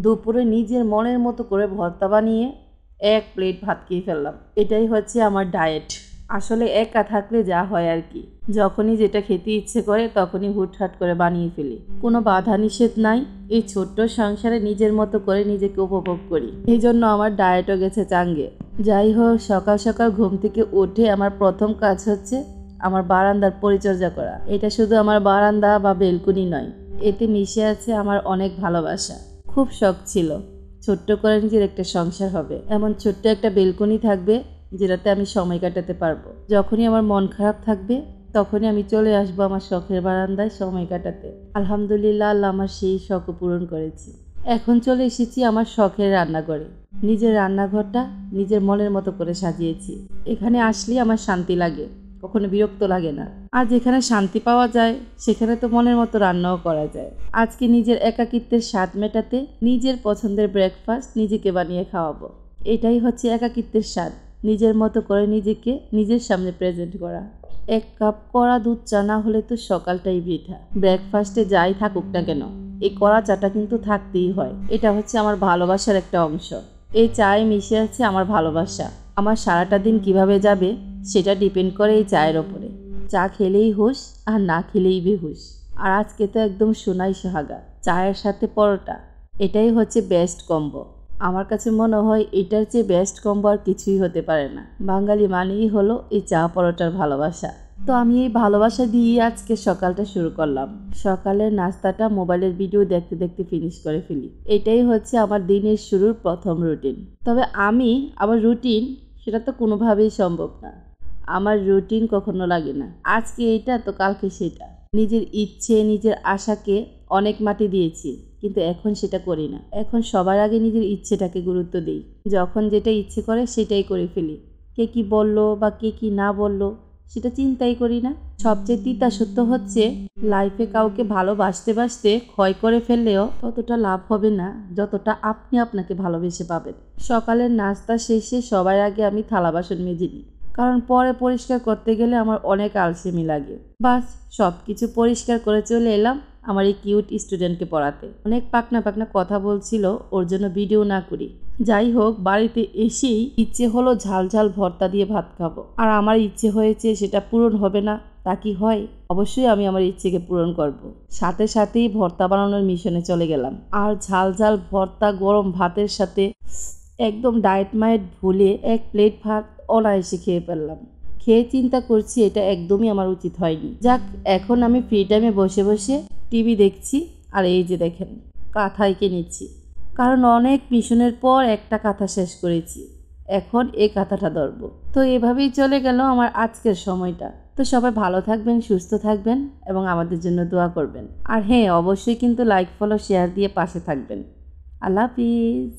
দুপুরে নিজের মনের মতো করে ভর্তা বানিয়ে এক প্লেট ভাত খেয়ে ফেললাম। এটাই হচ্ছে আমার ডায়েট। আসলে একা থাকলে যা হয় আর কি, যখনই যেটা খেতে ইচ্ছে করে তখনই হুটহাট করে বানিয়ে ফেলি। কোনো বাধা নিষেধ নাই, এই ছোট্ট সংসারে নিজের মতো করে নিজেকে উপভোগ করি। এই জন্য আমার ডায়েটও গেছে চাঙ্গে। যাই হোক, সকাল সকাল ঘুম থেকে উঠে আমার প্রথম কাজ হচ্ছে আমার বারান্দার পরিচর্যা করা। এটা শুধু আমার বারান্দা বা বেলকুনি নয়, এতে মিশে আছে আমার অনেক ভালোবাসা। খুব শখ ছিল ছোট্ট করে নিজের একটা সংসার হবে, এমন ছোট্ট একটা বেলকনি থাকবে যেটাতে আমি সময় কাটাতে পারবো। যখনই আমার মন খারাপ থাকবে তখনই আমি চলে আসবো আমার শখের বারান্দায় সময় কাটাতে। আলহামদুলিল্লাহ, আল্লাহ আমার সেই শখ পূরণ করেছি। এখন চলে এসেছি আমার শখের রান্নাঘরে। নিজের রান্নাঘরটা নিজের মনের মতো করে সাজিয়েছি। এখানে আসলেই আমার শান্তি লাগে, কখনো বিরক্ত লাগে না। আর যেখানে শান্তি পাওয়া যায় সেখানে তো মনের মতো রান্নাও করা যায়। আজকে নিজের একাকিত্বের স্বাদ মেটাতে নিজের পছন্দের ব্রেকফাস্ট নিজেকে বানিয়ে খাওয়াবো। এটাই হচ্ছে একাকিত্বের স্বাদ, নিজের মতো করে নিজেকে নিজের সামনে প্রেজেন্ট করা। এক কাপ কড়া দুধ চা না হলে তো সকালটাই বৃথা। ব্রেকফাস্টে যাই থাকুক না কেন, এই কড়া চাটা কিন্তু থাকতেই হয়। এটা হচ্ছে আমার ভালোবাসার একটা অংশ। এই চায়ে মিশে আছে আমার ভালোবাসা। আমার সারাটা দিন কিভাবে যাবে সেটা ডিপেন্ড করে এই চায়ের ওপরে। চা খেলেই হুঁশ, আর না খেলেই বেহুশ। আর আজকে তো একদম সোনাই সোহাগা, চায়ের সাথে পরোটা। এটাই হচ্ছে বেস্ট কম্বো। আমার কাছে মনে হয় এটার চেয়ে বেস্ট কম্বো আর কিছুই হতে পারে না। বাঙালি মানেই হলো এই চা পরোটার ভালোবাসা। তো আমি এই ভালোবাসা দিয়ে আজকে সকালটা শুরু করলাম। সকালের নাস্তাটা মোবাইলের ভিডিও দেখতে দেখতে ফিনিশ করে ফেলি। এটাই হচ্ছে আমার দিনের শুরুর প্রথম রুটিন। তবে আমার রুটিন সেটা তো কোনোভাবেই সম্ভব না। আমার রুটিন কখনো লাগে না আজকে এটা তো কালকে সেটা। নিজের ইচ্ছে নিজের আশাকে অনেক মাটি দিয়েছি, কিন্তু এখন সেটা করি না। এখন সবার আগে নিজের ইচ্ছেটাকে গুরুত্ব দিই। যখন যেটা ইচ্ছে করে সেটাই করে ফেলি। কে কি বললো বা কে কি না বললো সেটা চিন্তাই করি না। সবচেয়ে তিতা সত্য হচ্ছে, লাইফে কাউকে ভালোবাসতে বাসতে ক্ষয় করে ফেললেও ততটা লাভ হবে না যতটা আপনি আপনাকে ভালোবেসে পাবেন। সকালের নাস্তা শেষে সবার আগে আমি থালা বাসন মেজে নিই, কারণ পরে পরিষ্কার করতে গেলে আমার অনেক আলসেমি লাগে। বাস সব কিছু পরিষ্কার করে চলে এলাম আমার এই কিউট স্টুডেন্টকে পড়াতে। অনেক পাকনা পাকনা কথা বলছিল, ওর জন্য ভিডিও না করি। যাই হোক, বাড়িতে এসেই ইচ্ছে হলো ঝাল ঝাল ভর্তা দিয়ে ভাত খাবো। আর আমার ইচ্ছে হয়েছে সেটা পূরণ হবে না তা কি হয়? অবশ্যই আমি আমার ইচ্ছেকে পূরণ করব। সাথে সাথেই ভর্তা বানানোর মিশনে চলে গেলাম। আর ঝাল ঝাল ভর্তা গরম ভাতের সাথে একদম ডায়েট মায়েট ভুলে এক প্লেট ভাত অনায়াসে খেয়ে ফেললাম। খেয়ে চিন্তা করছি এটা একদমই আমার উচিত হয়নি। যাক, এখন আমি ফ্রি টাইমে বসে বসে টিভি দেখছি। আর এই যে দেখেন, কাঁথা এঁকে নিচ্ছি, কারণ অনেক মিশনের পর একটা কাঁথা শেষ করেছি। এখন এই কাঁথাটা ধরবো। তো এভাবেই চলে গেল আমার আজকের সময়টা। তো সবাই ভালো থাকবেন, সুস্থ থাকবেন এবং আমাদের জন্য দোয়া করবেন। আর হ্যাঁ, অবশ্যই কিন্তু লাইক ফলো শেয়ার দিয়ে পাশে থাকবেন। আল্লাহ হাফিজ।